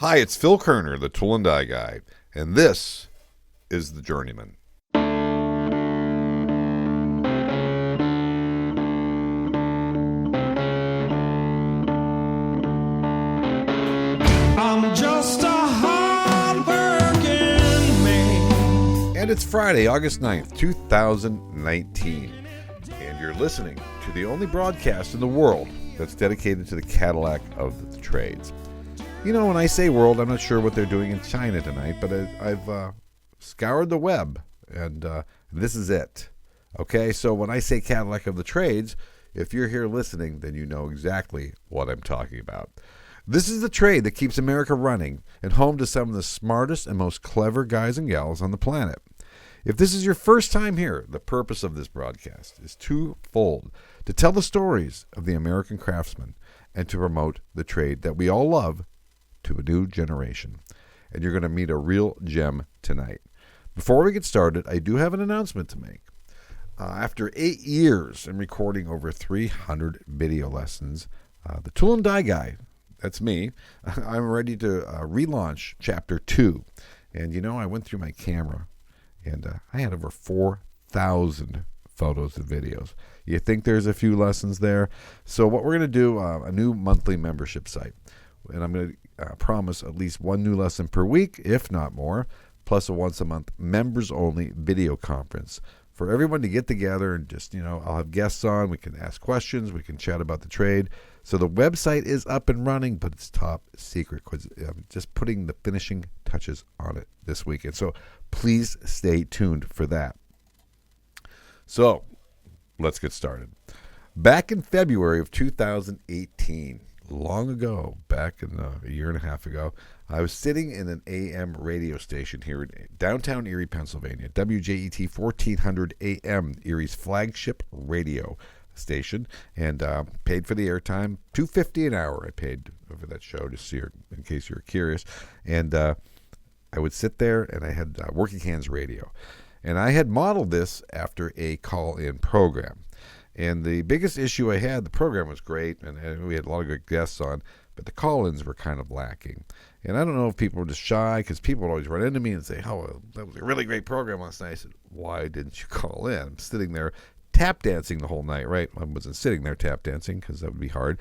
Hi, it's Phil Kerner, the Tool and Die Guy, and this is the Journeyman. I'm just a hard-working man. And it's Friday, August 9th, 2019, and you're listening to the only broadcast in the world that's dedicated to the Cadillac of the trades. You know, when I say world, I'm not sure what they're doing in China tonight, but I've scoured the web, and this is it. Okay, so when I say Cadillac of the trades, if you're here listening, then you know exactly what I'm talking about. This is the trade that keeps America running and home to some of the smartest and most clever guys and gals on the planet. If this is your first time here, the purpose of this broadcast is twofold: to tell the stories of the American craftsman and to promote the trade that we all love to a new generation. And you're going to meet a real gem tonight. Before we get started, I do have an announcement to make. After 8 years in recording over 300 video lessons, the Tool and Die Guy, that's me, I'm ready to relaunch Chapter 2. And you know, I went through my camera, and I had over 4,000 photos and videos. You think there's a few lessons there? So what we're going to do, a new monthly membership site. And I'm going to promise at least one new lesson per week, if not more, plus a once-a-month members-only video conference for everyone to get together and just, I'll have guests on. We can ask questions. We can chat about the trade. So the website is up and running, but it's top secret because I'm just putting the finishing touches on it this weekend. So please stay tuned for that. So let's get started. Back in February of 2018, long ago, back in a year and a half ago, I was sitting in an AM radio station here in downtown Erie, Pennsylvania, WJET 1400 AM, Erie's flagship radio station, and paid for the airtime, $2.50 an hour. I paid over that show, just so in case you're curious. And I would sit there, and I had Working Hands Radio, and I had modeled this after a call-in program. And the biggest issue I had, the program was great, and we had a lot of good guests on, but the call-ins were kind of lacking. And I don't know if people were just shy, because people would always run into me and say, oh, that was a really great program last night. I said, why didn't you call in? I'm sitting there tap dancing the whole night, right? I wasn't sitting there tap dancing, because that would be hard.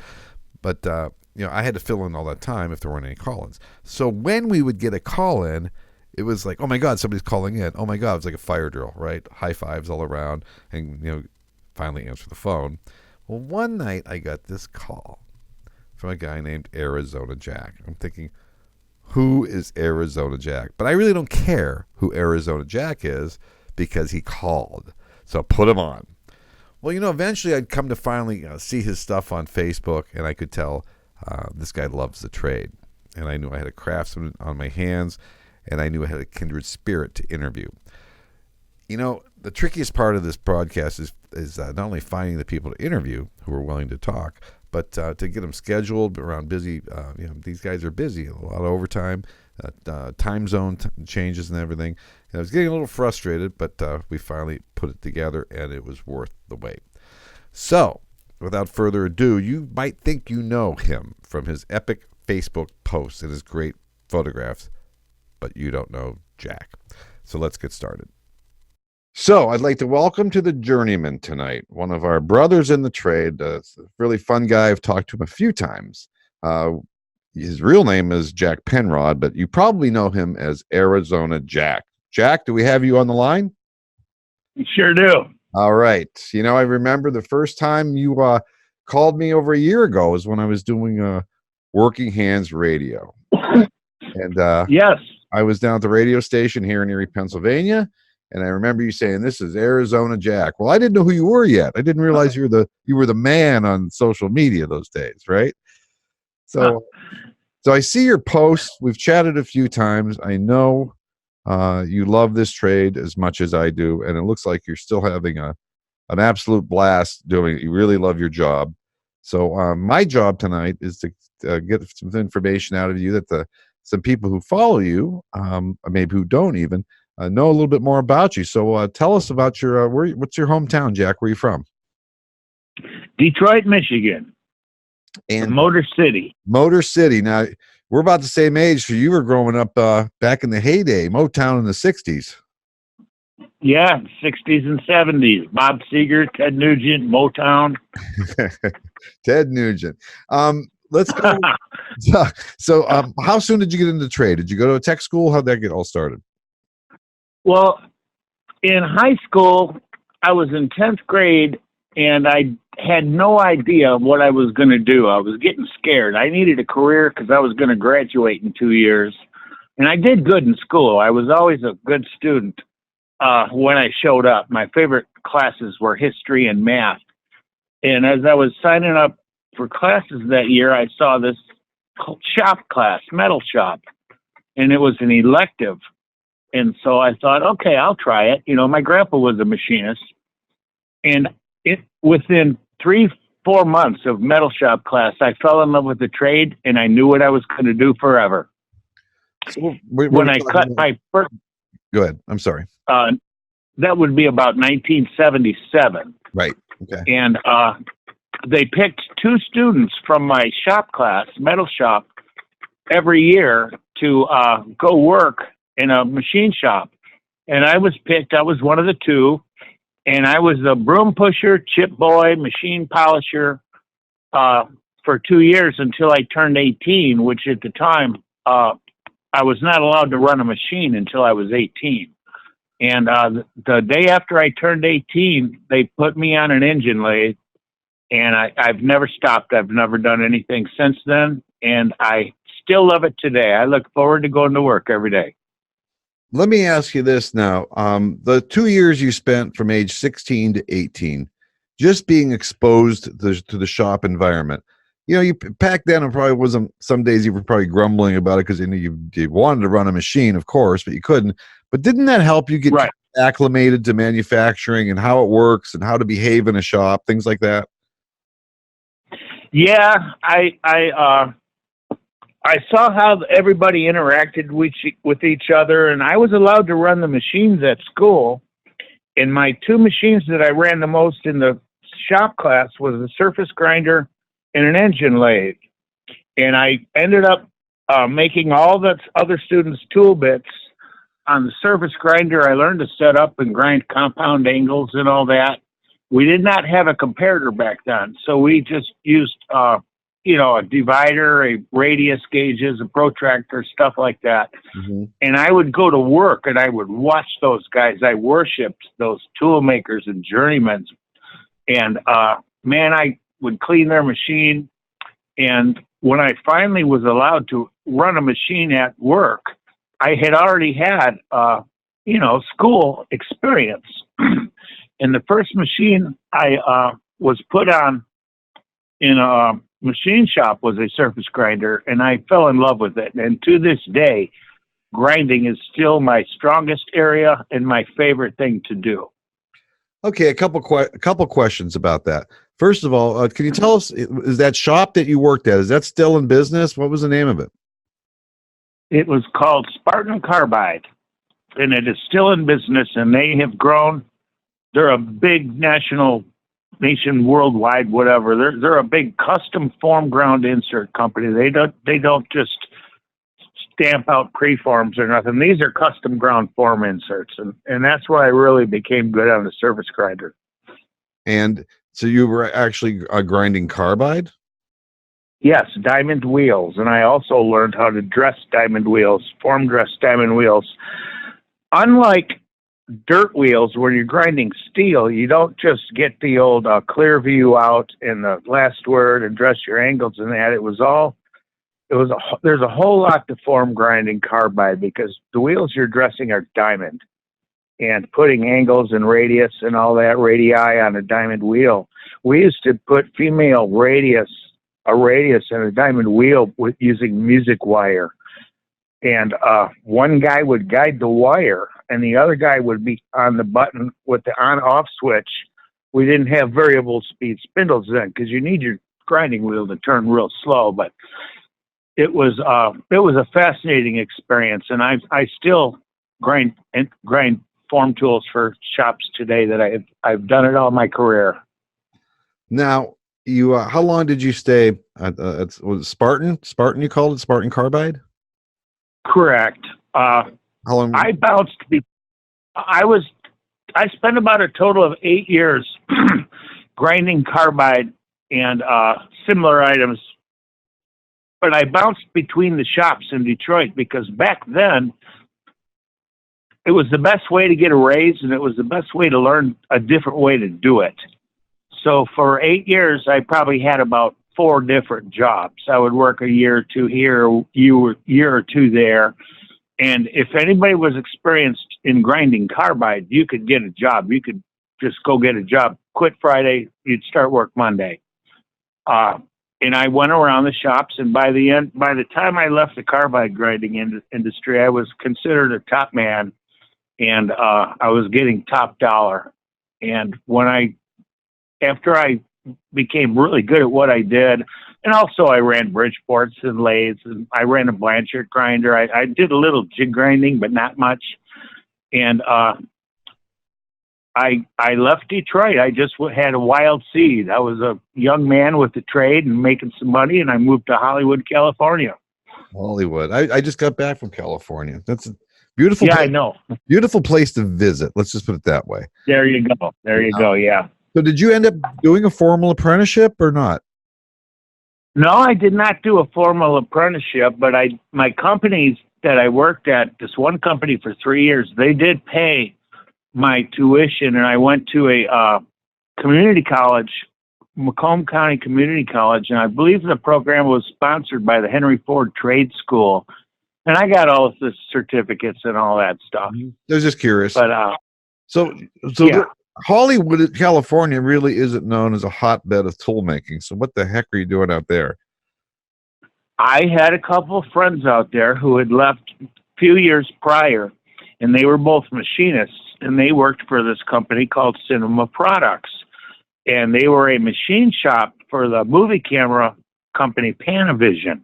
But, I had to fill in all that time if there weren't any call-ins. So when we would get a call-in, it was like, oh, my God, somebody's calling in. Oh, my God, it was like a fire drill, right? High fives all around, and, finally answer the phone. Well, one night I got this call from a guy named Arizona Jack. I'm thinking, who is Arizona Jack? But I really don't care who Arizona Jack is because he called. So put him on. Well, eventually I'd come to finally see his stuff on Facebook, and I could tell this guy loves the trade. And I knew I had a craftsman on my hands, and I knew I had a kindred spirit to interview. The trickiest part of this broadcast is not only finding the people to interview who are willing to talk, but to get them scheduled around busy. These guys are busy, a lot of overtime, time zone changes and everything. And I was getting a little frustrated, but we finally put it together, and it was worth the wait. So, without further ado, you might think you know him from his epic Facebook posts and his great photographs, but you don't know Jack. So let's get started. So I'd like to welcome to the Journeyman tonight one of our brothers in the trade. A really fun guy. I've talked to him a few times. His real name is Jack Penrod, but you probably know him as Arizona Jack. Jack, do we have you on the line? Sure do. All right. I remember the first time you called me over a year ago was when I was doing Working Hands Radio. And Yes. I was down at the radio station here in Erie, Pennsylvania. And I remember you saying, this is Arizona Jack. Well, I didn't know who you were yet. I didn't realize you were the man on social media those days, right? So I see your posts. We've chatted a few times. I know you love this trade as much as I do, and it looks like you're still having an absolute blast doing it. You really love your job. So my job tonight is to get some information out of you that some people who follow you, maybe who don't even, know a little bit more about you. So tell us about what's your hometown, Jack? Where are you from? Detroit, Michigan. And Motor City. Motor City. Now, we're about the same age. So you were growing up back in the heyday, Motown in the 60s. Yeah, 60s and 70s. Bob Seger, Ted Nugent, Motown. Ted Nugent. Let's go. How soon did you get into trade? Did you go to a tech school? How'd that get all started? Well, in high school, I was in 10th grade, and I had no idea what I was going to do. I was getting scared. I needed a career because I was going to graduate in 2 years. And I did good in school. I was always a good student when I showed up. My favorite classes were history and math. And as I was signing up for classes that year, I saw this shop class, metal shop, and it was an elective. And so I thought, okay, I'll try it. You know, my grandpa was a machinist, and within 3-4 months of metal shop class, I fell in love with the trade, and I knew what I was going to do forever. So when I cut my first, go ahead. I'm sorry. That would be about 1977. Right. Okay. And they picked 2 students from my shop class, metal shop, every year to go work in a machine shop. And I was picked. I was one of the 2. And I was a broom pusher, chip boy, machine polisher for 2 years until I turned 18, which at the time I was not allowed to run a machine until I was 18. And the day after I turned 18, they put me on an engine lathe, and I've never stopped. I've never done anything since then, and I still love it today. I look forward to going to work every day. Let me ask you this now. The 2 years you spent from age 16 to 18, just being exposed to the shop environment, you know, you back then, it probably wasn't, some days you were probably grumbling about it because you wanted to run a machine, of course, but you couldn't. But didn't that help you get right. acclimated to manufacturing and how it works and how to behave in a shop, things like that? Yeah, I saw how everybody interacted with each other, and I was allowed to run the machines at school. And my 2 machines that I ran the most in the shop class was a surface grinder and an engine lathe. And I ended up making all the other students' tool bits. On the surface grinder, I learned to set up and grind compound angles and all that. We did not have a comparator back then, so we just used, a divider, a radius gauges, a protractor, stuff like that. Mm-hmm. And I would go to work, and I would watch those guys. I worshipped those tool makers and journeymans. And, I would clean their machine. And when I finally was allowed to run a machine at work, I had already had, school experience. And the first machine I was put on in a machine shop was a surface grinder, and I fell in love with it. And to this day, grinding is still my strongest area and my favorite thing to do. Okay, a couple questions about that. First of all, can you tell us, is that shop that you worked at, is that still in business? What was the name of it? It was called Spartan Carbide, and it is still in business, and they have grown. They're a big nation, worldwide, whatever. They're a big custom form ground insert company. They don't just stamp out preforms or nothing. These are custom ground form inserts, and that's why I really became good on the surface grinder. And so you were actually grinding carbide? Yes, diamond wheels. And I also learned how to dress diamond wheels, form dress diamond wheels. Unlike dirt wheels where you're grinding steel, you don't just get the old clear view out and the last word and dress your angles and that. There's a whole lot to form grinding carbide because the wheels you're dressing are diamond, and putting angles and radius and all that radii on a diamond wheel. We used to put female a radius in a diamond wheel with using music wire. And one guy would guide the wire and the other guy would be on the button with the on-off switch. We didn't have variable speed spindles then because you need your grinding wheel to turn real slow, but it was a fascinating experience. And I still grind form tools for shops today that I've done it all my career. Now, You how long did you stay at was it Spartan? Spartan, you called it Spartan Carbide? Correct. How long? I bounced. I was. I spent about a total of 8 years grinding carbide and similar items. But I bounced between the shops in Detroit because back then it was the best way to get a raise and it was the best way to learn a different way to do it. So for 8 years, I probably had about 4 different jobs. I would work a year or two here, a year or two there. And if anybody was experienced in grinding carbide, you could get a job. You could just go get a job, quit Friday, you'd start work Monday. And I went around the shops, and by the time I left the carbide grinding industry, I was considered a top man, and I was getting top dollar. And after I became really good at what I did, and also I ran Bridgeports and lathes, and I ran a Blanchard grinder. I did a little jig grinding, but not much. And I left Detroit. I just had a wild seed. I was a young man with the trade and making some money, and I moved to Hollywood, California. Hollywood. I just got back from California. That's a beautiful. Yeah, place, I know. beautiful place to visit. Let's just put it that way. There you go. There you go. Yeah. So, did you end up doing a formal apprenticeship or not? No, I did not do a formal apprenticeship, but my companies that I worked at, this one company for 3 years, they did pay my tuition, and I went to a community college, Macomb County Community College, and I believe the program was sponsored by the Henry Ford Trade School, and I got all of the certificates and all that stuff. I was just curious. But so yeah. Hollywood, California, really isn't known as a hotbed of tool making. So, what the heck are you doing out there? I had a couple of friends out there who had left a few years prior, and they were both machinists, and they worked for this company called Cinema Products. And they were a machine shop for the movie camera company Panavision.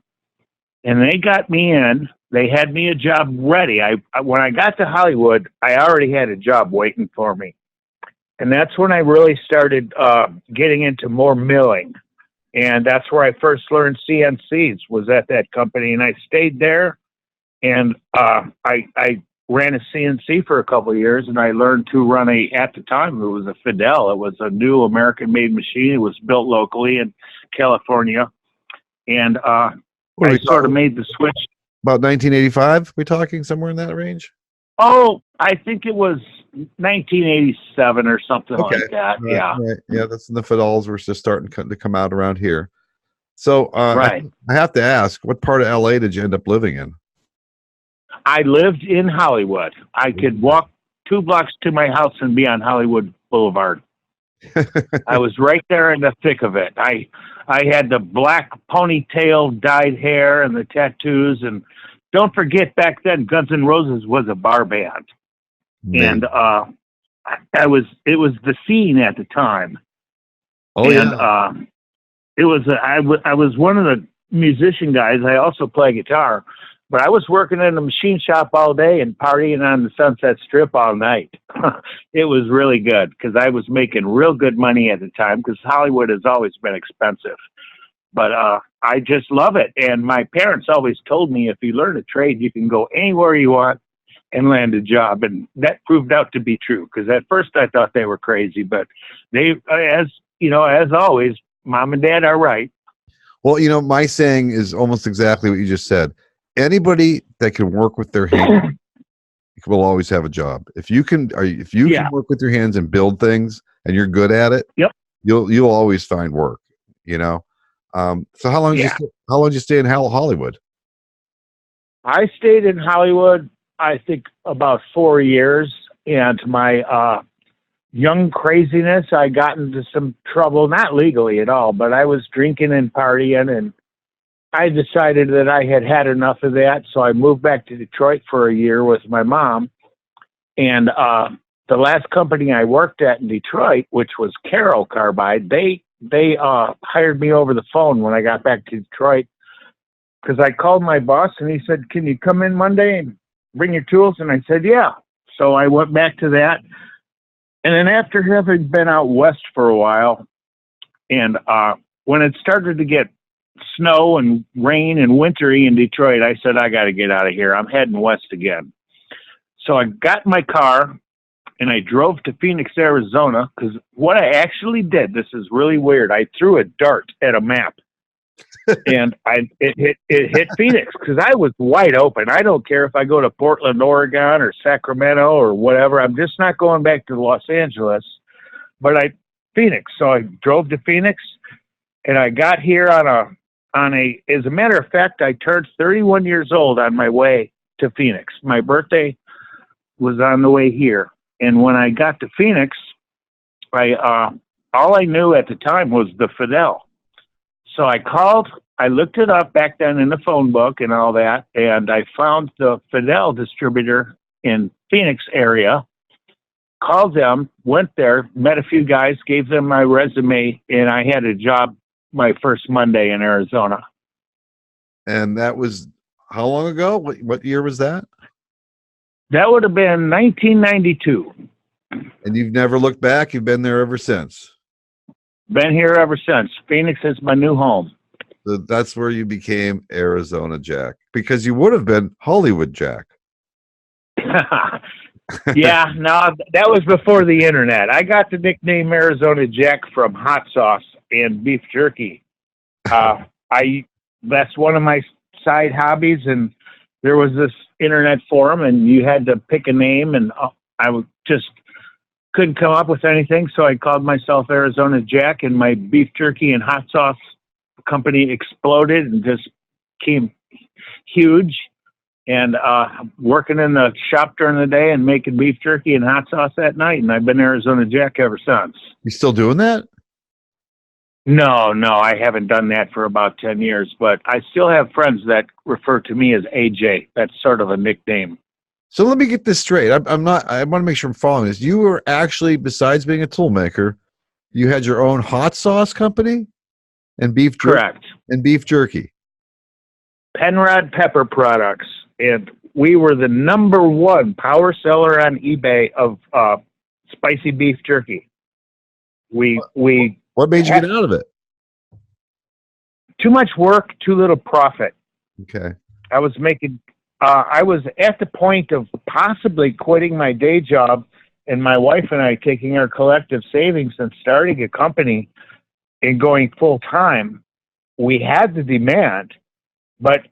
And they got me in. They had me a job ready. When I got to Hollywood, I already had a job waiting for me. And that's when I really started getting into more milling. And that's where I first learned CNCs, was at that company. And I stayed there, and I ran a CNC for a couple of years, and I learned to run at the time, it was a Fidel. It was a new American-made machine. It was built locally in California. And I sort of made the switch. About 1985? We talking somewhere in that range? Oh, I think it was 1987 or something like that. Right, yeah. Right. Yeah, that's when the Fidels were just starting to come out around here. So right. I have to ask, what part of LA did you end up living in? I lived in Hollywood. I could walk 2 blocks to my house and be on Hollywood Boulevard. I was right there in the thick of it. I had the black ponytail dyed hair and the tattoos, and don't forget, back then Guns N' Roses was a bar band. Man. And it was the scene at the time. Oh, and yeah. I was one of the musician guys. I also play guitar, but I was working in a machine shop all day and partying on the Sunset Strip all night. It was really good because I was making real good money at the time, because Hollywood has always been expensive. But I just love it. And my parents always told me, if you learn a trade, you can go anywhere you want and land a job. And that proved out to be true, because at first I thought they were crazy, but they, as always, mom and dad are right. Well, my saying is almost exactly what you just said. Anybody that can work with their hands will always have a job. If you can can work with your hands and build things, and you're good at it, yep, you'll always find work. So how long did you stay in Hollywood? I stayed in Hollywood, I think, about 4 years, and my young craziness, I got into some trouble, not legally at all, but I was drinking and partying, and I decided that I had had enough of that, so I moved back to Detroit for a year with my mom. And the last company I worked at in Detroit, which was Carroll Carbide, they hired me over the phone when I got back to Detroit, because I called my boss and he said, "Can you come in Monday and bring your tools?" And I said, "Yeah." So I went back to that. And then after having been out west for a while, and when it started to get snow and rain and wintry in Detroit, I said, I got to get out of here. I'm heading west again. So I got in my car and I drove to Phoenix, Arizona, because what I actually did, this is really weird. I threw a dart at a map and it hit Phoenix because I was wide open. I don't care if I go to Portland, Oregon or Sacramento or whatever. I'm just not going back to Los Angeles, but Phoenix. So I drove to Phoenix and I got here on a, as a matter of fact, I turned 31 years old on my way to Phoenix. My birthday was on the way here. And when I got to Phoenix, all I knew at the time was the Fidel. So I called, I looked it up back then in the phone book and all that, and I found the Fidel distributor in Phoenix area, called them, went there, met a few guys, gave them my resume, and I had a job my first Monday in Arizona. And that was how long ago? What year was that? That would have been 1992. And you've never looked back? You've been there ever since? Been here ever since. Phoenix is my new home. So that's where you became Arizona Jack, because you would have been Hollywood Jack. Yeah, no, that was before the internet. I got the nickname Arizona Jack from hot sauce and beef jerky. That's one of my side hobbies, and there was this internet forum, and you had to pick a name, and I just couldn't come up with anything, so I called myself Arizona Jack, and my beef jerky and hot sauce company exploded and just became huge. And working in the shop during the day and making beef jerky and hot sauce at night, and I've been Arizona Jack ever since. You still doing that? No, I haven't done that for about 10 years, but I still have friends that refer to me as AJ. That's sort of a nickname. So let me get this straight. I want to make sure I'm following this. You were actually, besides being a tool maker, you had your own hot sauce company and beef jerky? Correct. And beef jerky. Penrod Pepper Products. And we were the #1 power seller on eBay of spicy beef jerky. What made you get out of it? Too much work, too little profit. Okay. I was at the point of possibly quitting my day job, and my wife and I taking our collective savings and starting a company and going full time. We had the demand, but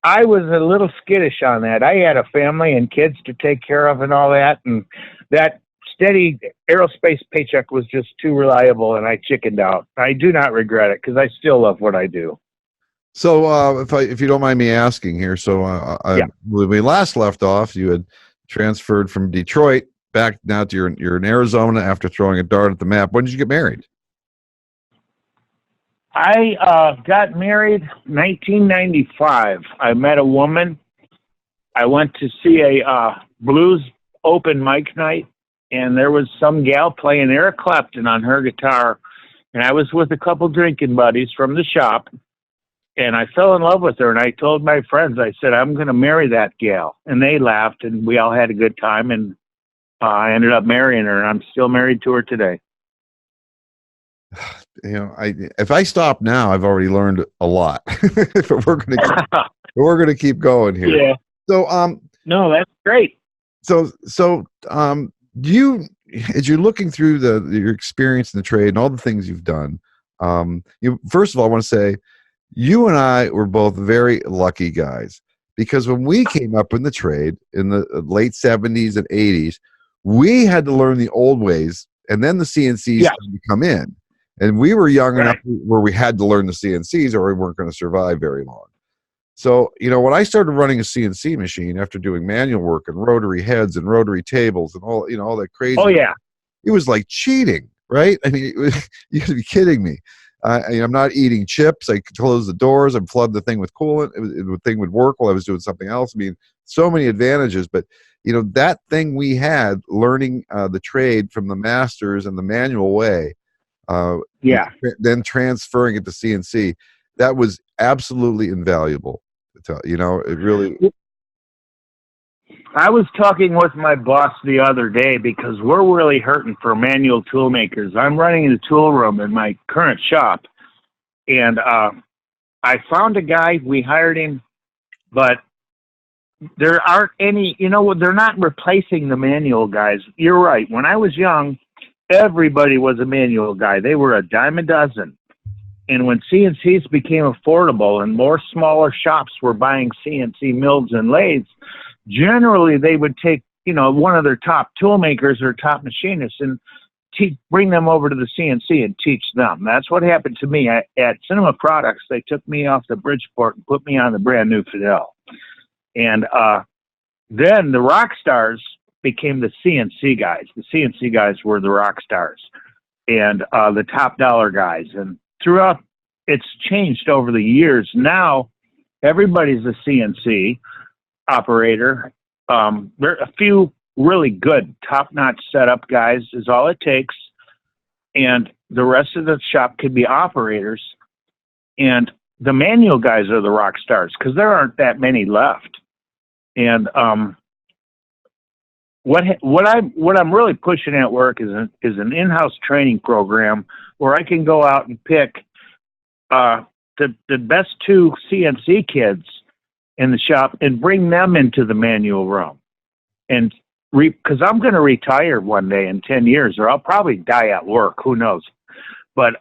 I was a little skittish on that. I had a family and kids to take care of and all that, and that steady aerospace paycheck was just too reliable, and I chickened out. I do not regret it because I still love what I do. So if you don't mind me asking here, Yeah. When we last left off, you had transferred from Detroit back now to you're in Arizona after throwing a dart at the map. When did you get married? I got married 1995. I met a woman. I went to see a blues open mic night, and there was some gal playing Eric Clapton on her guitar, and I was with a couple drinking buddies from the shop, and I fell in love with her, and I told my friends, I said, I'm going to marry that gal, and they laughed, and we all had a good time, and I ended up marrying her, and I'm still married to her today. You know, if I stop now, I've already learned a lot. But we're gonna keep going here. Yeah. So no, that's great. So you, as you're looking through your experience in the trade and all the things you've done, first of all, I want to say you and I were both very lucky guys, because when we came up in the trade in the late 70s and 80s, we had to learn the old ways, and then the CNCs started to come in. And we were young enough where we had to learn the CNCs or we weren't going to survive very long. So, when I started running a CNC machine after doing manual work and rotary heads and rotary tables and all, all that crazy. Oh, yeah. It was like cheating, right? I mean, you got to be kidding me. I'm not eating chips. I could close the doors and flood the thing with coolant. The thing would work while I was doing something else. I mean, so many advantages. But, that thing we had, learning the trade from the masters and the manual way, then transferring it to CNC, that was absolutely invaluable. It really. I was talking with my boss the other day because we're really hurting for manual tool makers. I'm running the tool room in my current shop, And I found a guy, we hired him, but there aren't any, they're not replacing the manual guys. You're right. When I was young, everybody was a manual guy. They were a dime a dozen. And when CNCs became affordable and more smaller shops were buying CNC mills and lathes, generally they would take, one of their top tool makers or top machinists and bring them over to the CNC and teach them. That's what happened to me. At Cinema Products, they took me off the Bridgeport and put me on the brand new Fidel. And then the rock stars became the CNC guys. The CNC guys were the rock stars and the top dollar guys. And throughout, it's changed over the years. Now, everybody's a CNC operator. There are a few really good, top-notch setup guys is all it takes. And the rest of the shop could be operators. And the manual guys are the rock stars because there aren't that many left. And what I'm really pushing at work is an in-house training program where I can go out and pick the best 2 CNC kids in the shop and bring them into the manual room. And because I'm going to retire one day in 10 years, or I'll probably die at work. Who knows? But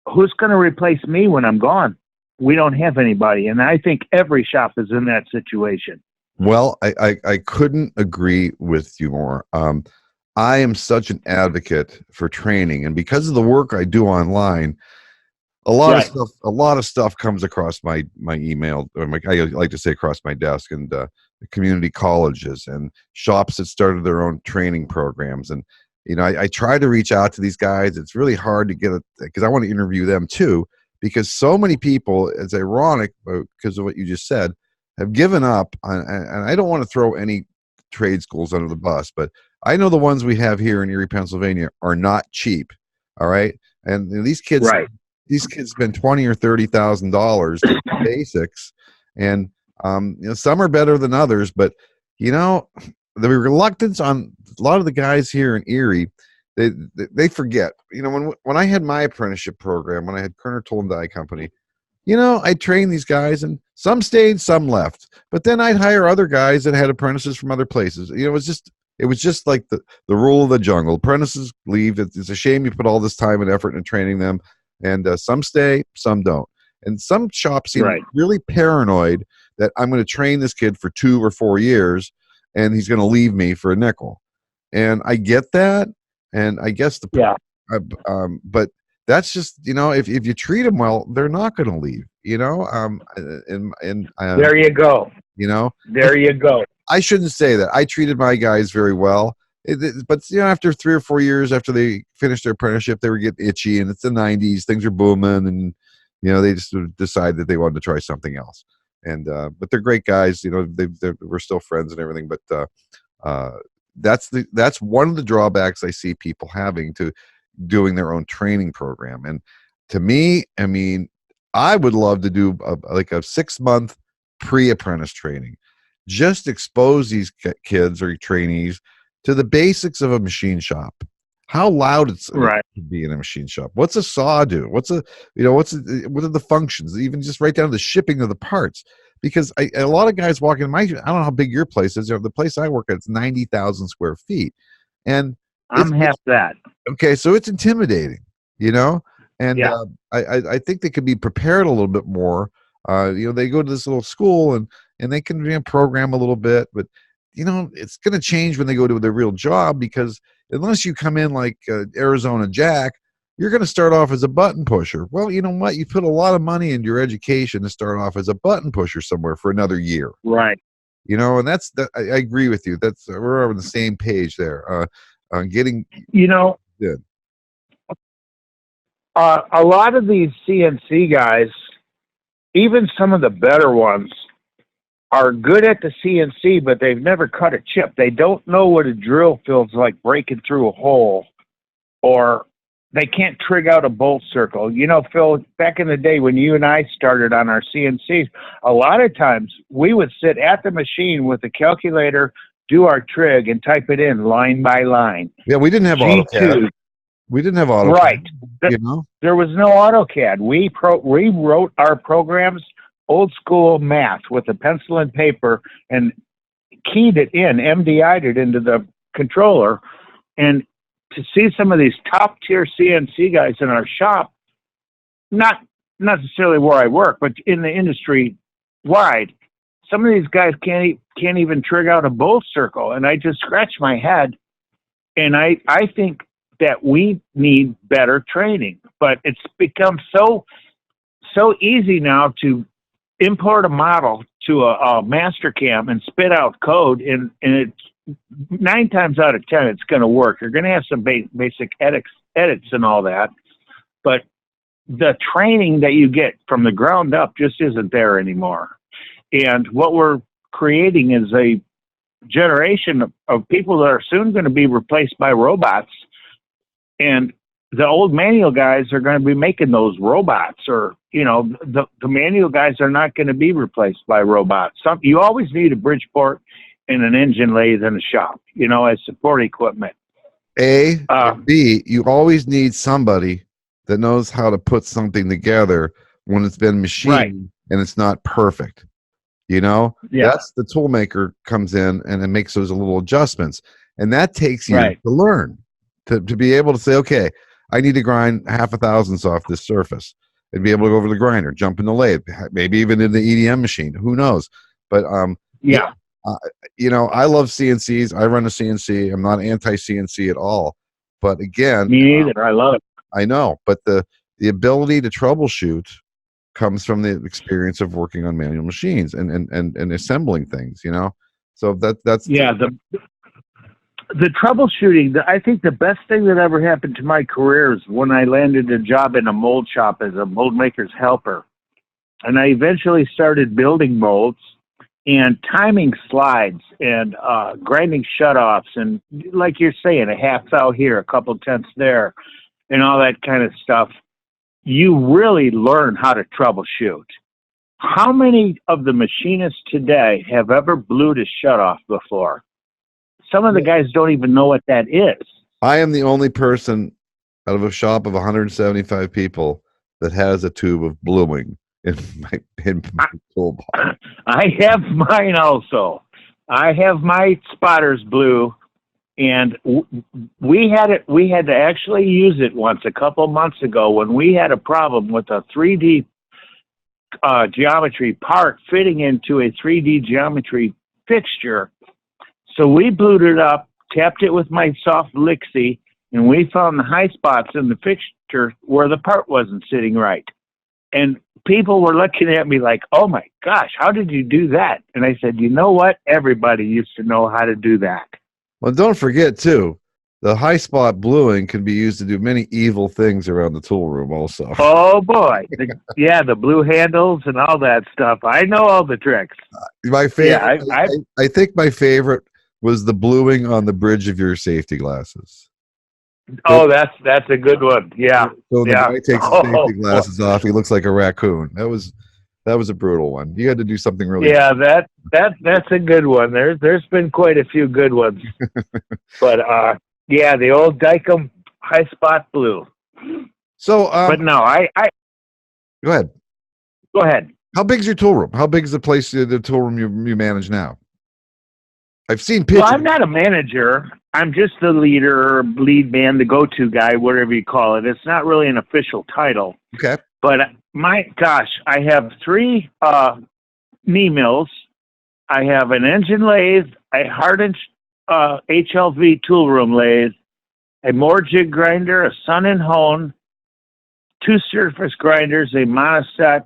who's going to replace me when I'm gone? We don't have anybody. And I think every shop is in that situation. Well, I couldn't agree with you more. I am such an advocate for training, and because of the work I do online, a lot of stuff comes across my email, or I like to say across my desk, and community colleges and shops that started their own training programs. And I try to reach out to these guys. It's really hard to get it because I want to interview them too. Because so many people, it's ironic because of what you just said, have given up on, and I don't want to throw any trade schools under the bus, but I know the ones we have here in Erie, Pennsylvania are not cheap. All right. And these kids, these kids spend $20,000 or $30,000 to basics. And, some are better than others, but the reluctance on a lot of the guys here in Erie, they forget, when I had my apprenticeship program, when I had Kerner Tool and Die Company, I trained these guys, and some stayed, some left. But then I'd hire other guys that had apprentices from other places. It was just like the rule of the jungle. Apprentices leave. It's a shame you put all this time and effort into training them, and some stay, some don't. And some shops seem really paranoid that I'm going to train this kid for 2 or 4 years, and he's going to leave me for a nickel. And I get that, and I guess but that's just, if you treat them well, they're not going to leave, there you go. There you go. I shouldn't say that. I treated my guys very well. But after 3 or 4 years after they finished their apprenticeship, they were getting itchy, and it's the 90s, things are booming, and, they just decided that they wanted to try something else. And, but they're great guys, we're still friends and everything. But that's one of the drawbacks I see people having to doing their own training program. And to me, I would love to do a 6-month pre-apprentice training. Just expose these kids or trainees to the basics of a machine shop. How loud it's to be in a machine shop. What's a saw do? What are the functions? Even just right down to the shipping of the parts. Because a lot of guys walk in I don't know how big your place is. The place I work at, it's 90,000 square feet. And I'm half that. Okay, so it's intimidating, and I think they could be prepared a little bit more. They go to this little school and they can program a little bit, but it's going to change when they go to their real job, because unless you come in like Arizona Jack, you're going to start off as a button pusher. Well, you know what? You put a lot of money into your education to start off as a button pusher somewhere for another year. Right. And that's I agree with you. We're on the same page there. Getting good. A lot of these CNC guys, even some of the better ones, are good at the CNC, but they've never cut a chip. They don't know what a drill feels like breaking through a hole, or they can't trig out a bolt circle. Phil, back in the day when you and I started on our CNCs, a lot of times we would sit at the machine with a calculator, do our trig, and type it in line by line. Yeah, we didn't have AutoCAD. We didn't have AutoCAD, Right. you know? There was no AutoCAD. We wrote our programs old school math with a pencil and paper and keyed it in, MDI'd it into the controller. And to see some of these top tier CNC guys in our shop, not necessarily where I work, but in the industry wide, some of these guys can't even trig out a bolt circle. And I just scratch my head. And I think that we need better training, but it's become so easy now to import a model to a Mastercam and spit out code, and it's 9 times out of 10 it's going to work. You're going to have some basic edits and all that, but the training that you get from the ground up just isn't there anymore. And what we're creating is a generation of people that are soon going to be replaced by robots, and the old manual guys are going to be making those robots, or, you know, the manual guys are not going to be replaced by robots. You always need a Bridgeport and an engine lathe in a shop, you know, as support equipment. And B, you always need somebody that knows how to put something together when it's been machined, Right. and it's not perfect. You know, Yeah. that's the tool maker comes in and it makes those little adjustments, and that takes you Right. to learn to be able to say, okay, I need to grind 0.5 thousandths off this surface, and be able to go over the grinder, jump in the lathe, maybe even in the EDM machine. Who knows? But Yeah. you know, I love CNCs. I run a CNC. I'm not anti CNC at all. But again, Me neither. I love it. I know, but the ability to troubleshoot comes from the experience of working on manual machines and assembling things, you know. So that's Yeah. The troubleshooting, I think the best thing that ever happened to my career is when I landed a job in a mold shop as a mold maker's helper. And I eventually started building molds and timing slides and grinding shutoffs. And like you're saying, a half thou here, a couple tenths there, and all that kind of stuff. You really learn how to troubleshoot. How many of the machinists today have ever blued a shutoff before? Some of the guys don't even know what that is. I am the only person out of a shop of 175 people that has a tube of bluing in my toolbox. I have mine also. I have my spotters blue, and we had to actually use it once a couple months ago when we had a problem with a 3D geometry part fitting into a 3D geometry fixture. So we blued it up, tapped it with my soft Lixie, and we found the high spots in the fixture where the part wasn't sitting right. And people were looking at me like, oh my gosh, how did you do that? And I said, you know what? Everybody used to know how to do that. Well, don't forget too, the high spot bluing can be used to do many evil things around the tool room also. Oh boy. The blue handles and all that stuff. I know all the tricks. My favorite, Yeah, I think my favorite was the bluing on the bridge of your safety glasses. Oh, that's a good one. Yeah. So when Yeah. the guy takes his safety glasses off, he looks like a raccoon. That was a brutal one. You had to do something really. Yeah, that's a good one. There's been quite a few good ones. But yeah, the old Dykem high spot blue. So but no, I go ahead. Go ahead. How big's your tool room? How big is the place, the tool room you manage now? I've seen pictures. Well, I'm not a manager. I'm just the lead man, the go-to guy, whatever you call it. It's not really an official title. Okay. But my gosh, I have 3 knee mills. I have an engine lathe, a hardened HLV tool room lathe, a more jig grinder, a Sun and Hone, 2 surface grinders, a monoset,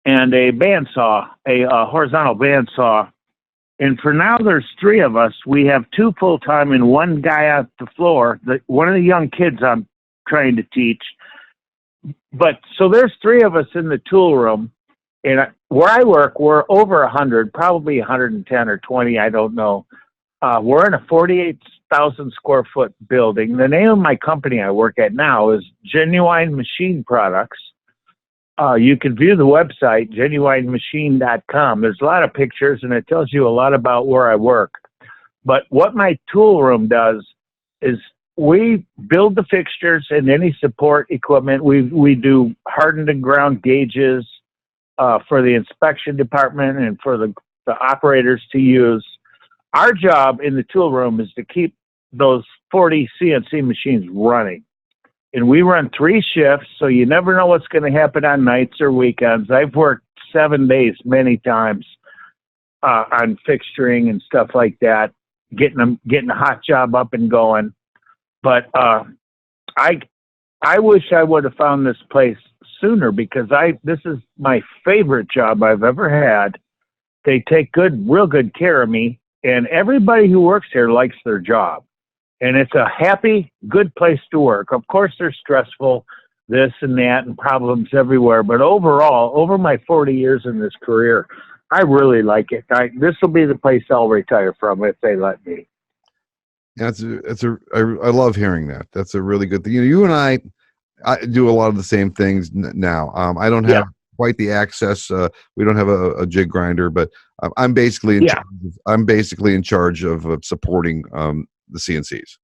and a bandsaw, a horizontal bandsaw. And for now, there's 3 of us. We have 2 full-time and 1 guy at the floor. One of the young kids I'm trying to teach. But so there's 3 of us in the tool room. And where I work, we're over 100, probably 110 or 20, I don't know. We're in a 48,000 square foot building. The name of my company I work at now is Genuine Machine Products. You can view the website, genuinemachine.com. There's a lot of pictures, and it tells you a lot about where I work. But what my tool room does is we build the fixtures and any support equipment. We do hardened and ground gauges for the inspection department and for the operators to use. Our job in the tool room is to keep those 40 CNC machines running. And we run 3 shifts, so you never know what's going to happen on nights or weekends. I've worked 7 days many times on fixturing and stuff like that, getting a hot job up and going. But I wish I would have found this place sooner, because this is my favorite job I've ever had. They take real good care of me, and everybody who works here likes their job. And it's a happy, good place to work. Of course, they're stressful, this and that, and problems everywhere. But overall, over my 40 years in this career, I really like it. This will be the place I'll retire from if they let me. Yeah, I love hearing that. That's a really good thing. You and I do a lot of the same things now. I don't have quite the access. We don't have a jig grinder, but I'm basically in charge of supporting the CNCs,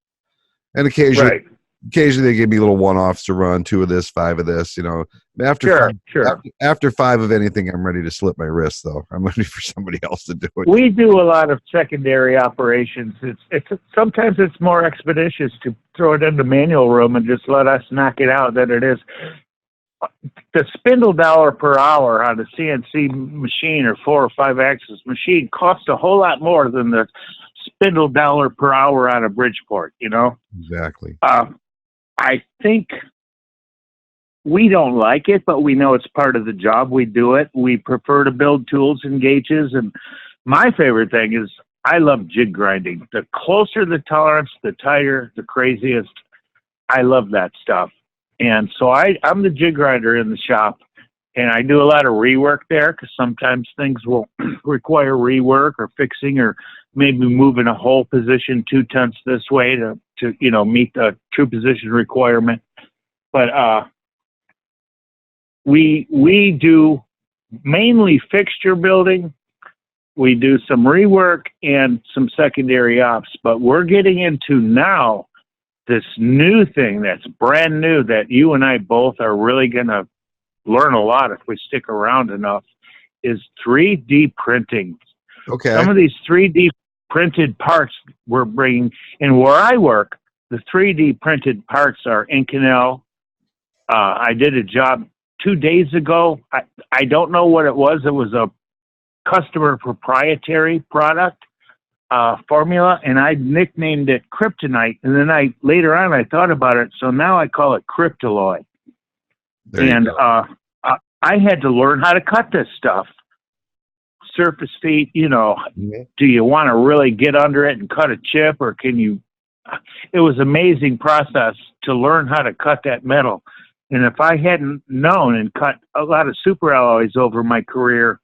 and occasionally they give me little one-offs to run, 2 of this, 5 of this. After 5 of anything, I'm ready to slip my wrist. Though I'm ready for somebody else to do it. We do a lot of secondary operations. Sometimes it's more expeditious to throw it in the manual room and just let us knock it out than it is. The spindle dollar per hour on a CNC machine or 4 or 5 axis machine costs a whole lot more than the spindle dollar per hour on a Bridgeport. Exactly. I think we don't like it, but we know it's part of the job. We do it. We prefer to build tools and gauges. And my favorite thing is I love jig grinding. The closer the tolerance, the tighter, the craziest. I love that stuff. And so I'm the jig grinder in the shop, and I do a lot of rework there, because sometimes things will require rework or fixing, or maybe moving a hole position 2 tenths this way to meet the true position requirement. But we do mainly fixture building. We do some rework and some secondary ops, but we're getting into now this new thing that's brand new that you and I both are really going to learn a lot if we stick around enough, is 3D printing. Okay. Some of these 3D printed parts we're bringing, and where I work, the 3D printed parts are Inconel. I did a job 2 days ago. I don't know what it was. It was a customer proprietary product formula, and I nicknamed it Kryptonite. And then later on I thought about it, so now I call it Cryptaloid. And I had to learn how to cut this stuff. Surface feet, do you want to really get under it and cut a chip, or can you? It was an amazing process to learn how to cut that metal. And if I hadn't known and cut a lot of super alloys over my career,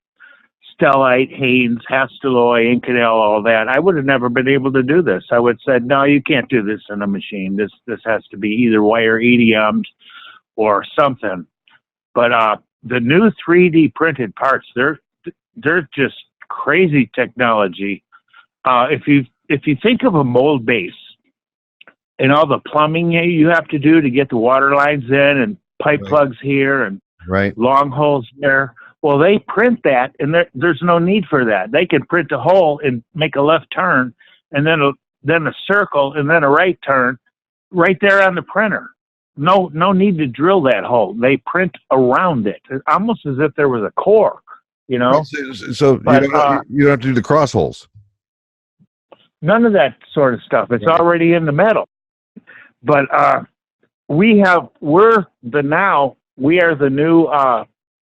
Stellite, Haynes, Hastelloy, Inconel, all that, I would have never been able to do this. I would have said, no, you can't do this in a machine. This has to be either wire EDM'd or something. But the new 3D printed parts, they're just crazy technology. If you think of a mold base and all the plumbing you have to do to get the water lines in, and pipe plugs here and long holes there, well, they print that, and there's no need for that. They can print a hole and make a left turn, and then a circle, and then a right turn right there on the printer. No need to drill that hole. They print around it, almost as if there was a core, So but, you don't have to do the cross holes. None of that sort of stuff. It's already in the metal. But we are the new.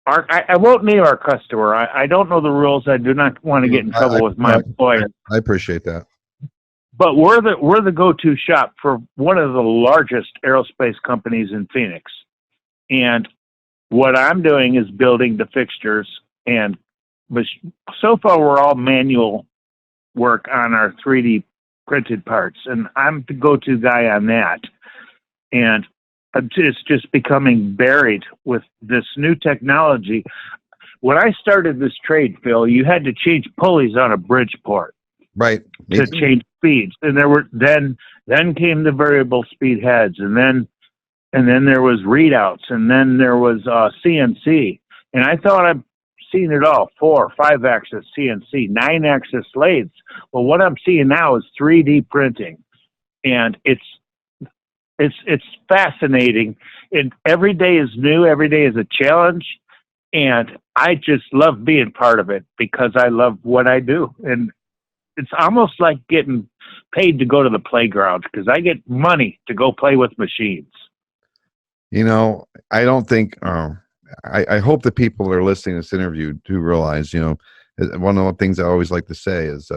I won't name our customer. I don't know the rules. I do not want to get in trouble with my employer. I appreciate that. But we're the go-to shop for one of the largest aerospace companies in Phoenix. And what I'm doing is building the fixtures, and so far we're all manual work on our 3D printed parts, and I'm the go-to guy on that. And it's just becoming buried with this new technology. When I started this trade, Phil, you had to change pulleys on a Bridgeport. Right. Me to too. change speeds. And there were then came the variable speed heads, and then there was readouts, and then there was CNC. And I thought I'd seen it all: 4, 5-axis CNC, 9-axis lathes. Well, what I'm seeing now is 3D printing, and it's fascinating. And every day is new. Every day is a challenge, and I just love being part of it because I love what I do. And it's almost like getting paid to go to the playground because I get money to go play with machines. You know, I don't think. I hope the people that are listening to this interview do realize. You know, one of the things I always like to say is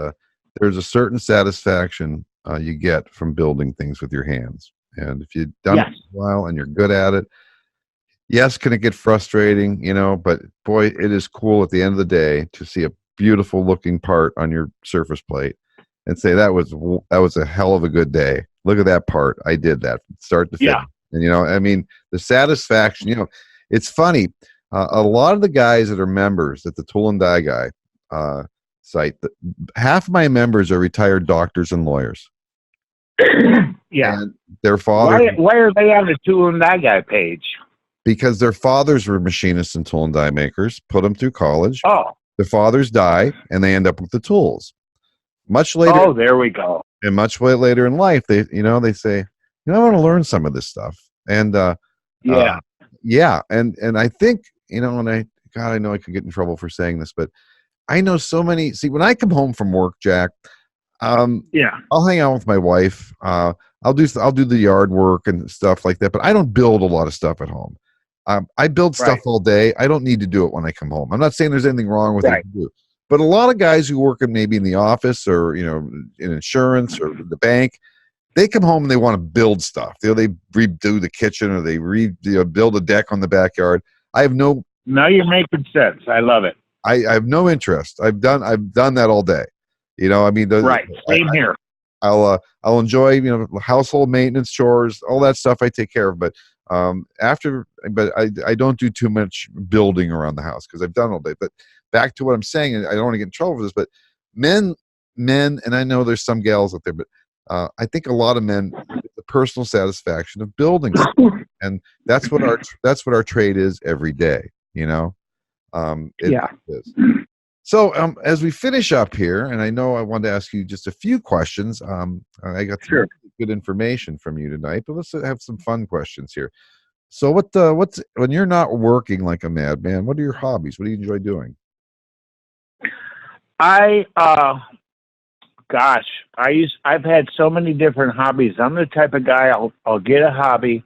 there's a certain satisfaction you get from building things with your hands, and if you've done it for a while and you're good at it, yes, can it get frustrating? You know, but boy, it is cool at the end of the day to see a beautiful looking part on your surface plate and say that was a hell of a good day. Look at that part. I did that from start to finish. Yeah. And you know, I mean, the satisfaction, you know, it's funny. A lot of the guys that are members at the Tool and Die Guy site, half of my members are retired doctors and lawyers. Yeah. And their fathers. Why are they on the Tool and Die Guy page? Because their fathers were machinists and tool and die makers, put them through college. Oh. The fathers die, and they end up with the tools. Much later. Oh, there we go. And much later in life, they say, you know, I want to learn some of this stuff. And yeah, and I think, you know, and I know I could get in trouble for saying this, but I know so many. See, when I come home from work, Jack, I'll hang out with my wife. I'll do the yard work and stuff like that, but I don't build a lot of stuff at home. I build stuff all day. I don't need to do it when I come home. I'm not saying there's anything wrong with it to do, but a lot of guys who work maybe in the office or, you know, in insurance or the bank, they come home and they want to build stuff. You know, they redo the kitchen or they build a deck on the backyard. I have no. Now you're making sense. I love it. I have no interest. I've done that all day. You know, I mean, Same here. I'll enjoy, you know, household maintenance, chores, all that stuff I take care of. But I don't do too much building around the house because I've done all day. But back to what I'm saying, and I don't want to get in trouble for this, but men, and I know there's some gals out there, but I think a lot of men, the personal satisfaction of building stuff, and that's what our trade is every day. You know, it is. So as we finish up here, and I know I wanted to ask you just a few questions. I got some good information from you tonight, but let's have some fun questions here. So what's when you're not working like a madman, what are your hobbies? What do you enjoy doing? I've had so many different hobbies. I'm the type of guy I'll get a hobby,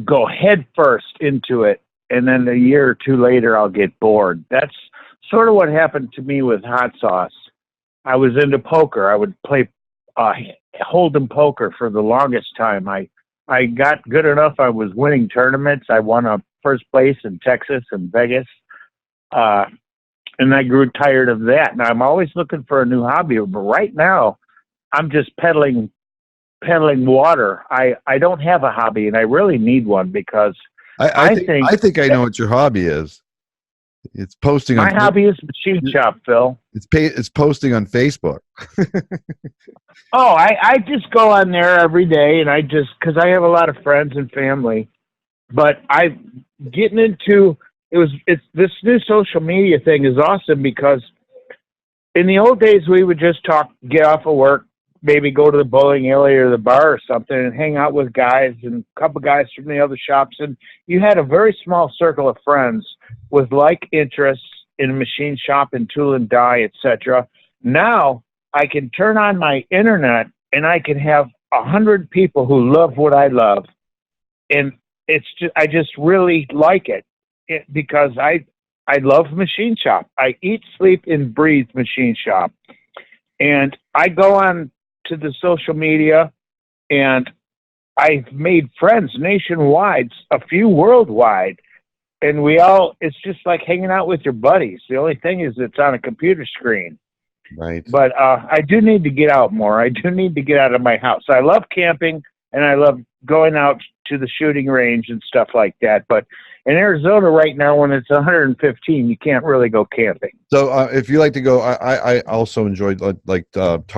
go head first into it, and then a year or two later I'll get bored. That's sort of what happened to me with hot sauce. I was into poker. I would play Hold'em poker for the longest time. I got good enough. I was winning tournaments. I won a first place in Texas and Vegas. And I grew tired of that. And I'm always looking for a new hobby. But right now, I'm just peddling water. I don't have a hobby, and I really need one because I think I know what your hobby is. It's posting. My hobby is machine shop, Phil. It's posting on Facebook. I just go on there every day, and because I have a lot of friends and family. But I'm getting into it's this new social media thing is awesome because in the old days we would just talk, get off of work, maybe go to the bowling alley or the bar or something and hang out with guys and a couple guys from the other shops, and you had a very small circle of friends with like interests in machine shop and tool and die, etc. Now I can turn on my internet and I can have 100 people who love what I love, and I just really like it because I love machine shop. I eat, sleep, and breathe machine shop, and I go on to the social media, and I've made friends nationwide, a few worldwide, and it's just like hanging out with your buddies. The only thing is it's on a computer screen. Right. But I do need to get out more. I do need to get out of my house. I love camping, and I love going out to the shooting range and stuff like that. But in Arizona right now, when it's 115, you can't really go camping. So if you like to go, I also enjoy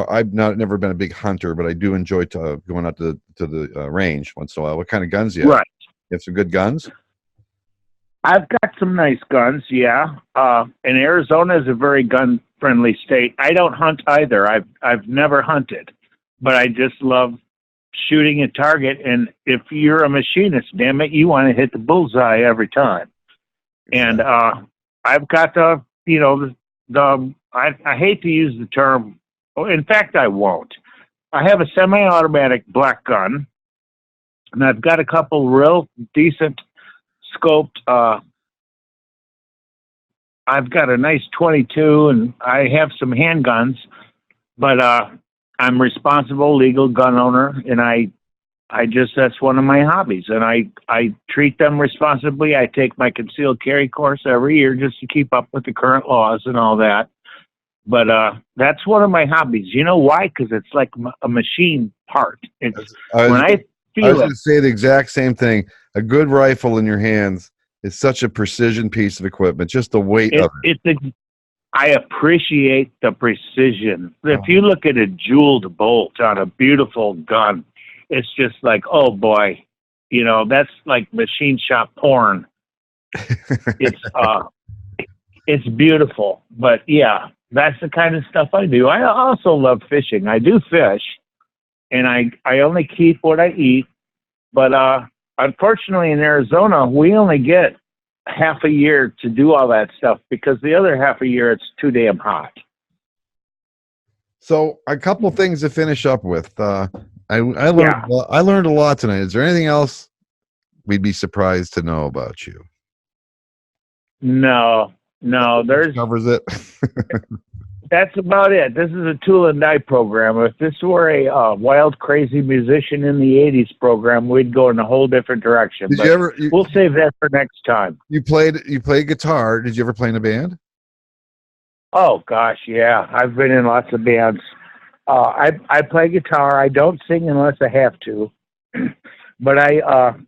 I've never been a big hunter, but I do enjoy going out to the range once in a while. What kind of guns do you have? Right. You have some good guns? I've got some nice guns, yeah. And Arizona is a very gun-friendly state. I don't hunt either. I've never hunted, but I just love shooting a target. And if you're a machinist, damn it, you want to hit the bullseye every time. And I've got I hate to use the term. In fact, I won't. I have a semi-automatic black gun, and I've got a couple real decent scoped. I've got a nice 22, and I have some handguns, but I'm responsible, legal gun owner, and I that's one of my hobbies, and I treat them responsibly. I take my concealed carry course every year just to keep up with the current laws and all that. But that's one of my hobbies. You know why? Because it's like a machine part. I was going to say the exact same thing. A good rifle in your hands is such a precision piece of equipment. Just the weight of it. I appreciate the precision. If you look at a jeweled bolt on a beautiful gun, it's just like, oh boy, that's like machine shop porn. It's beautiful. But yeah, that's the kind of stuff I do. I also love fishing. I do fish, and I only keep what I eat. But unfortunately, in Arizona, we only get half a year to do all that stuff because the other half a year it's too damn hot. So a couple of things to finish up with. I learned a lot tonight. Is there anything else we'd be surprised to know about you? No, there's covers it. That's about it. This is a tool and die program. If this were a wild, crazy musician in the '80s program, we'd go in a whole different direction. We'll save that for next time. You played guitar. Did you ever play in a band? Oh gosh, yeah. I've been in lots of bands. I play guitar. I don't sing unless I have to, but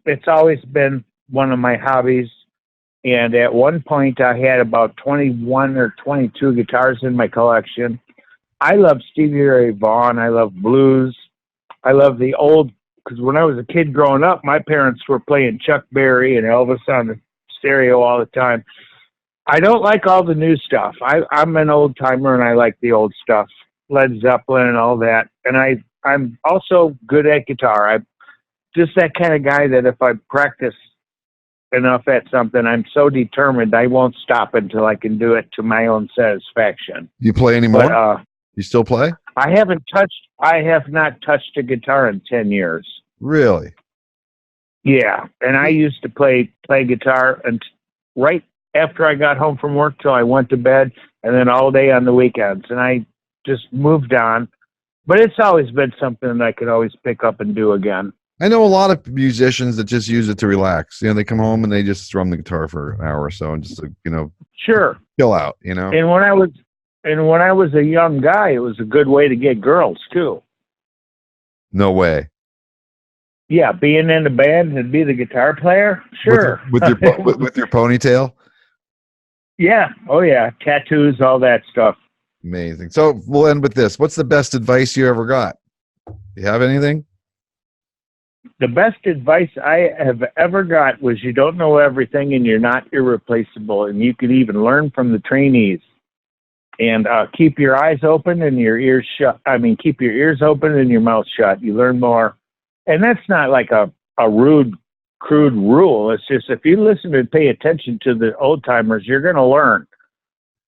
it's always been one of my hobbies. And at one point, I had about 21 or 22 guitars in my collection. I love Stevie Ray Vaughan. I love blues. I love the old, because when I was a kid growing up, my parents were playing Chuck Berry and Elvis on the stereo all the time. I don't like all the new stuff. I'm an old timer, and I like the old stuff, Led Zeppelin and all that. And I'm also good at guitar. I'm just that kind of guy that if I practice enough at something, I'm so determined I won't stop until I can do it to my own satisfaction. You play anymore? But, you still play? I have not touched a guitar in 10 years. Really? Yeah. And I used to play guitar and right after I got home from work till I went to bed, and then all day on the weekends. And I just moved on. But it's always been something that I could always pick up and do again. I know a lot of musicians that just use it to relax. They come home and they just strum the guitar for an hour or so and just sure, chill out. And when I was a young guy, it was a good way to get girls too. No way. Yeah, being in a band and be the guitar player. Sure. With your ponytail. Yeah. Oh yeah. Tattoos, all that stuff. Amazing. So we'll end with this. What's the best advice you ever got? Do you have anything? The best advice I have ever got was you don't know everything and you're not irreplaceable, and you can even learn from the trainees. And keep your eyes open and your ears shut. Keep your ears open and your mouth shut. You learn more. And that's not like a rude, crude rule. It's just if you listen and pay attention to the old timers, you're going to learn.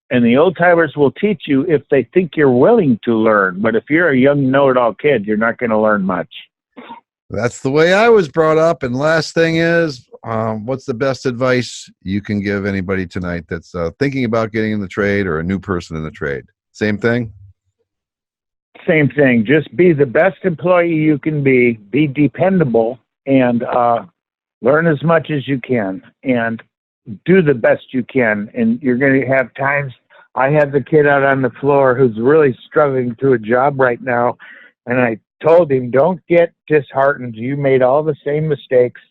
And the old timers will teach you if they think you're willing to learn. But if you're a young know-it-all kid, you're not going to learn much. That's the way I was brought up. And last thing is, what's the best advice you can give anybody tonight that's thinking about getting in the trade or a new person in the trade? Same thing? Same thing. Just be the best employee you can be dependable, and learn as much as you can, and do the best you can. And you're going to have times. I have the kid out on the floor who's really struggling to a job right now, and I told him, don't get disheartened. You made all the same mistakes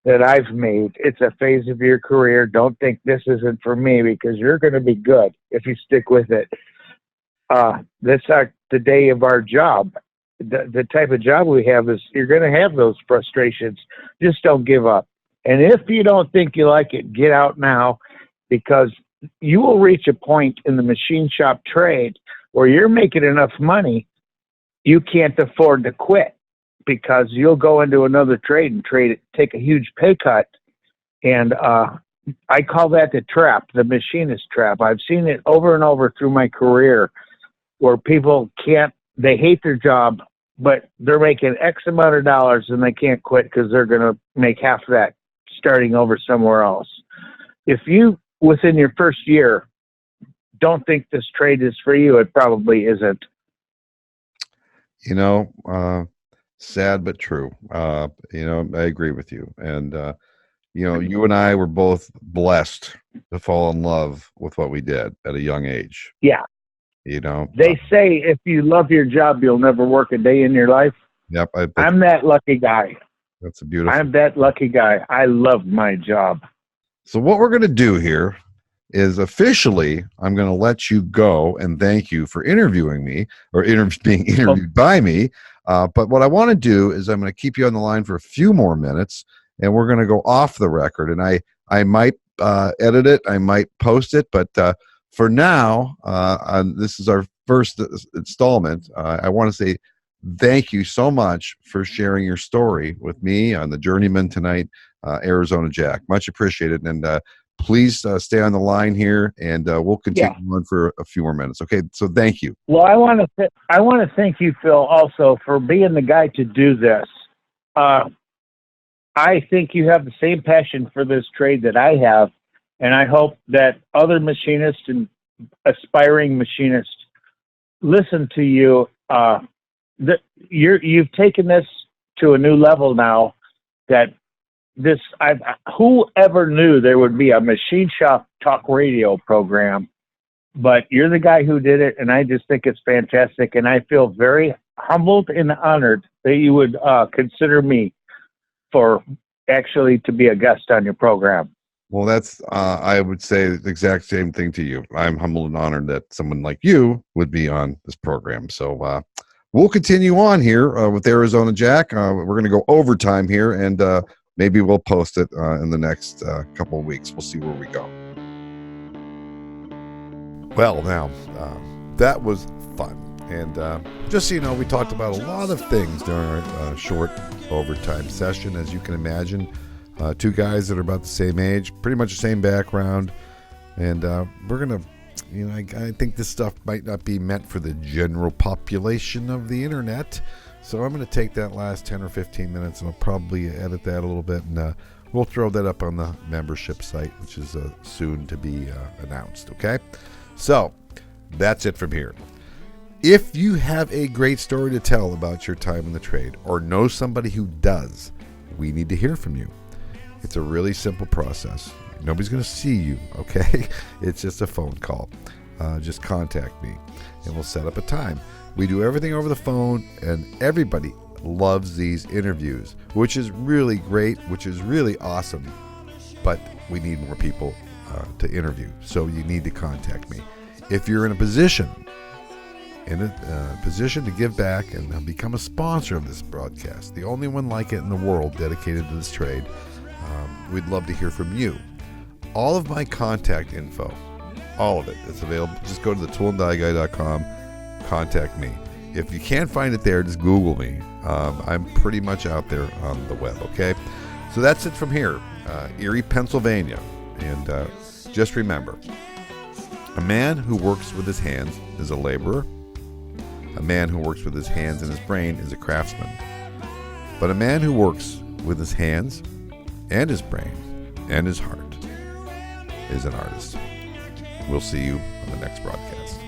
that I've made. It's a phase of your career. Don't think this isn't for me, because you're going to be good if you stick with it. That's the day of our job. The type of job we have is you're going to have those frustrations. Just don't give up. And if you don't think you like it, get out now, because you will reach a point in the machine shop trade where you're making enough money you can't afford to quit, because you'll go into another trade and take a huge pay cut. And I call that the trap, the machinist trap. I've seen it over and over through my career, where people they hate their job, but they're making X amount of dollars and they can't quit because they're going to make half that starting over somewhere else. If you, within your first year, don't think this trade is for you, it probably isn't. Sad but true. I agree with you. And, you and I were both blessed to fall in love with what we did at a young age. Yeah. They say if you love your job, you'll never work a day in your life. Yep. I'm that lucky guy. That's a beautiful. I'm that lucky guy. I love my job. So what we're going to do here is officially, I'm going to let you go and thank you for interviewing me, or being interviewed by me. But what I want to do is I'm going to keep you on the line for a few more minutes, and we're going to go off the record. And I might edit it, I might post it, but for now, this is our first installment. I want to say thank you so much for sharing your story with me on the Journeyman tonight, Arizona Jack. Much appreciated. And please stay on the line here, and we'll continue on for a few more minutes. Okay, so thank you. Well, I want to thank you, Phil, also for being the guy to do this. I think you have the same passion for this trade that I have, and I hope that other machinists and aspiring machinists listen to you. You've taken this to a new level now. That whoever knew there would be a machine shop talk radio program, but you're the guy who did it, and I just think it's fantastic, and I feel very humbled and honored that you would consider me for actually to be a guest on your program. Well, that's I would say the exact same thing to you. I'm humbled and honored that someone like you would be on this program. So we'll continue on here with Arizona Jack. We're going to go overtime here, and maybe we'll post it in the next couple of weeks. We'll see where we go. Well, now, that was fun. And just so you know, we talked about a lot of things during our short overtime session. As you can imagine, two guys that are about the same age, pretty much the same background. And we're going to, I think this stuff might not be meant for the general population of the internet. So I'm going to take that last 10 or 15 minutes, and I'll probably edit that a little bit, and we'll throw that up on the membership site, which is soon to be announced, okay? So that's it from here. If you have a great story to tell about your time in the trade, or know somebody who does, we need to hear from you. It's a really simple process. Nobody's going to see you, okay? It's just a phone call. Just contact me, and we'll set up a time. We do everything over the phone, and everybody loves these interviews, which is really great, which is really awesome. But we need more people to interview, so you need to contact me. If you're in a position to give back and become a sponsor of this broadcast, the only one like it in the world dedicated to this trade, we'd love to hear from you. All of my contact info, all of it, is available. Just go to thetoolandieguy.com. Contact me. If you can't find it there, just Google me. I'm pretty much out there on the web, okay? So that's it from here, Erie, Pennsylvania. And just remember, a man who works with his hands is a laborer. A man who works with his hands and his brain is a craftsman. But a man who works with his hands and his brain and his heart is an artist. We'll see you on the next broadcast.